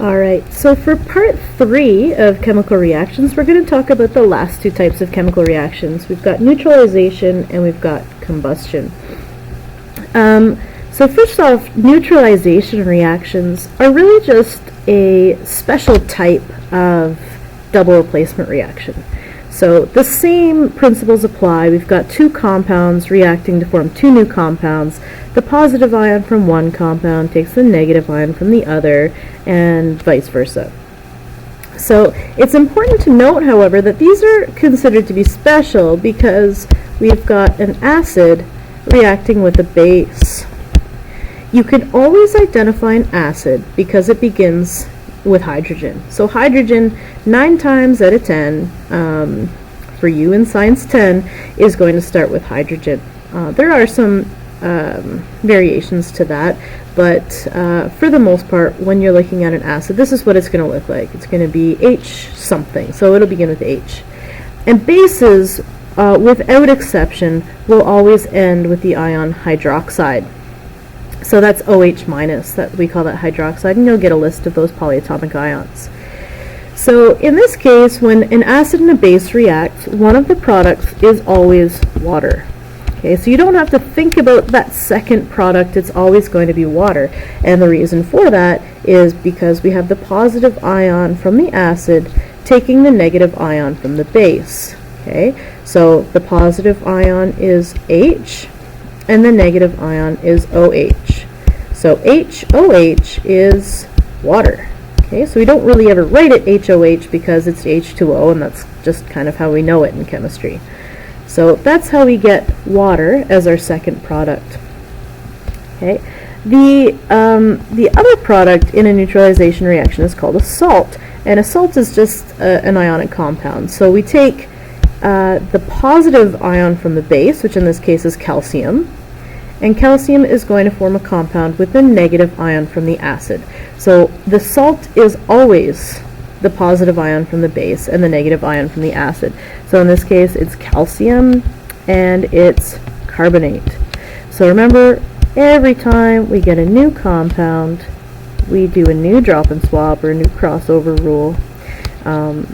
Alright, so for part 3 of chemical reactions, we're going to talk about the last two types of chemical reactions. We've got neutralization and we've got combustion. So first off, neutralization reactions are really just a special type of double replacement reaction. So the same principles apply. We've got two compounds reacting to form two new compounds. The positive ion from one compound takes the negative ion from the other, and vice versa. So it's important to note, however, that these are considered to be special because we've got an acid reacting with a base. You can always identify an acid because it begins with hydrogen. So hydrogen, 9 times out of 10, for you in Science 10, is going to start with hydrogen. There are some variations to that, but for the most part, when you're looking at an acid, this is what it's going to look like. It's going to be H something, so it'll begin with H. And bases, without exception, will always end with the ion hydroxide. So that's OH minus, that we call that hydroxide, and you'll get a list of those polyatomic ions. So in this case, when an acid and a base react, one of the products is always water. Okay, so you don't have to think about that second product, it's always going to be water. And the reason for that is because we have the positive ion from the acid taking the negative ion from the base. Okay, so the positive ion is H, and the negative ion is OH. So HOH is water. Okay, so we don't really ever write it HOH because it's H2O, and that's just kind of how we know it in chemistry. So that's how we get water as our second product. Okay, the other product in a neutralization reaction is called a salt, and a salt is just an ionic compound. So we take the positive ion from the base, which in this case is calcium, and calcium is going to form a compound with the negative ion from the acid. So the salt is always the positive ion from the base and the negative ion from the acid. So in this case, it's calcium and it's carbonate. So remember, every time we get a new compound, we do a new drop and swap or a new crossover rule.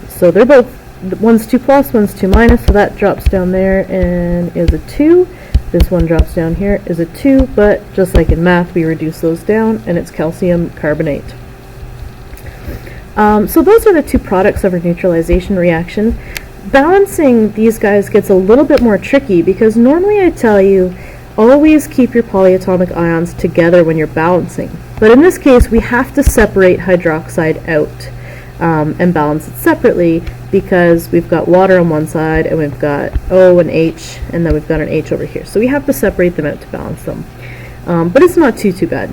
So they're both, one's 2 plus, one's 2 minus, so that drops down there and is a 2. This one drops down here is a 2, but just like in math, we reduce those down, and it's calcium carbonate. So those are the two products of our neutralization reaction. Balancing these guys gets a little bit more tricky because normally I tell you, always keep your polyatomic ions together when you're balancing. But in this case, we have to separate hydroxide out and balance it separately, because we've got water on one side and we've got O and H, and then we've got an H over here. So we have to separate them out to balance them. But it's not too bad.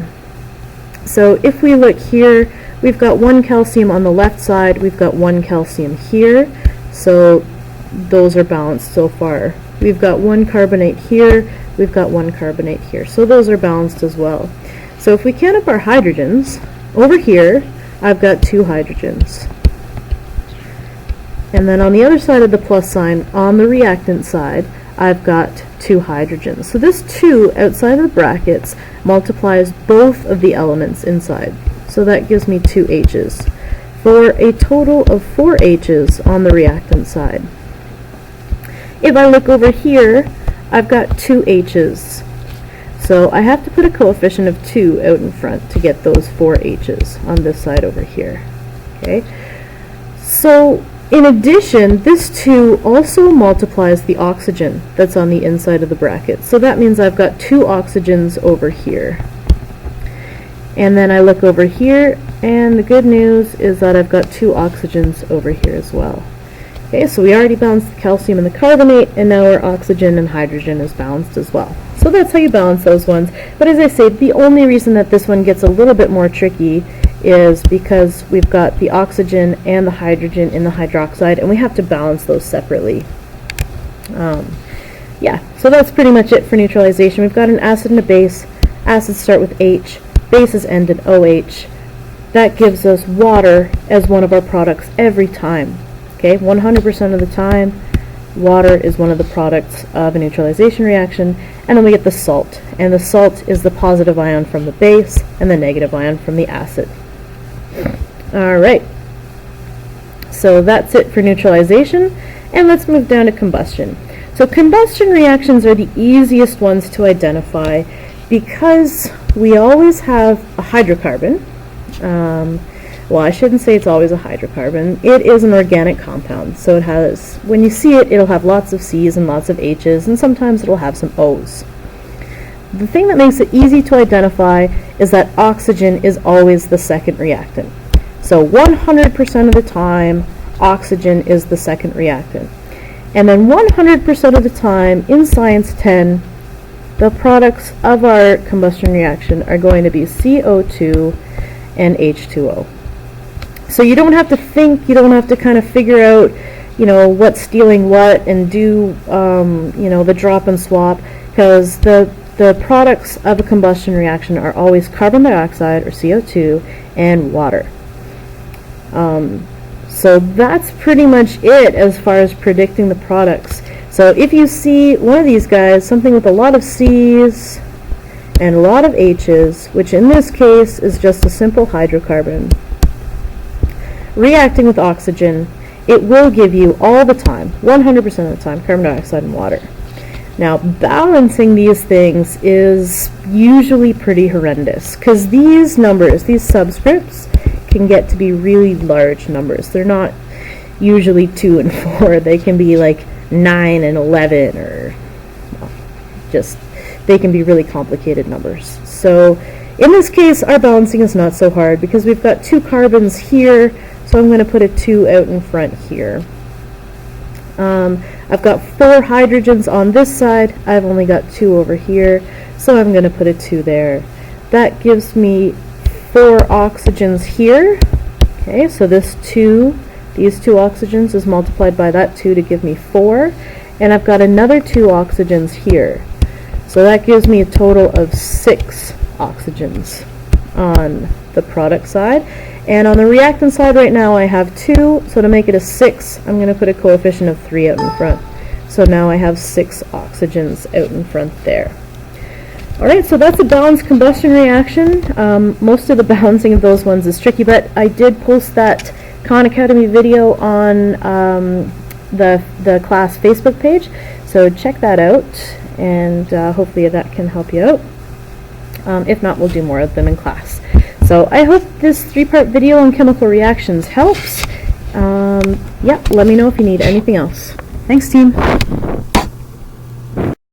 So if we look here, we've got 1 calcium on the left side, we've got 1 calcium here, so those are balanced so far. We've got 1 carbonate here, we've got 1 carbonate here, so those are balanced as well. So if we count up our hydrogens, over here I've got 2 hydrogens. And then on the other side of the plus sign, on the reactant side, I've got 2 hydrogens. So this 2 outside of the brackets multiplies both of the elements inside. So that gives me 2 H's, for a total of 4 H's on the reactant side. If I look over here, I've got 2 H's. So I have to put a coefficient of 2 out in front to get those 4 H's on this side over here. Okay. So in addition, this 2 also multiplies the oxygen that's on the inside of the bracket. So that means I've got 2 oxygens over here. And then I look over here, and the good news is that I've got 2 oxygens over here as well. Okay, so we already balanced the calcium and the carbonate, and now our oxygen and hydrogen is balanced as well. So that's how you balance those ones. But as I say, the only reason that this one gets a little bit more tricky is because we've got the oxygen and the hydrogen in the hydroxide, and we have to balance those separately. Yeah, so that's pretty much it for neutralization. We've got an acid and a base. Acids start with H, bases end in OH. That gives us water as one of our products every time. Okay, 100% of the time, water is one of the products of a neutralization reaction, and then we get the salt, and the salt is the positive ion from the base and the negative ion from the acid. All right. So that's it for neutralization, and let's move down to combustion. So combustion reactions are the easiest ones to identify because we always have a hydrocarbon. Well, I shouldn't say it's always a hydrocarbon. It is an organic compound, so it has, when you see it, it'll have lots of C's and lots of H's, and sometimes it'll have some O's. The thing that makes it easy to identify is that oxygen is always the second reactant. So 100% of the time, oxygen is the second reactant. And then 100% of the time, in Science 10, the products of our combustion reaction are going to be CO2 and H2O. So you don't have to think, you don't have to kind of figure out, what's stealing what and do, the drop and swap, because the products of a combustion reaction are always carbon dioxide, or CO2, and water. So that's pretty much it as far as predicting the products. So if you see one of these guys, something with a lot of C's and a lot of H's, which in this case is just a simple hydrocarbon, reacting with oxygen, it will give you all the time, 100% of the time, carbon dioxide and water. Now, balancing these things is usually pretty horrendous, because these numbers, these subscripts, can get to be really large numbers. They're not usually 2 and 4. They can be like 9 and 11, or they can be really complicated numbers. So in this case, our balancing is not so hard because we've got 2 carbons here, so I'm going to put a 2 out in front here. I've got 4 hydrogens on this side. I've only got 2 over here, so I'm going to put a 2 there. That gives me 4 oxygens here. Okay, so these 2 oxygens is multiplied by that 2 to give me 4. And I've got another 2 oxygens here. So that gives me a total of 6 oxygens on the product side. And on the reactant side right now I have 2, so to make it a 6, I'm going to put a coefficient of 3 out in front. So now I have 6 oxygens out in front there. Alright, so that's a balanced combustion reaction. Most of the balancing of those ones is tricky, but I did post that Khan Academy video on the class Facebook page, so check that out, and hopefully that can help you out. If not, we'll do more of them in class. So I hope this 3-part video on chemical reactions helps. Yeah, let me know if you need anything else. Thanks, team.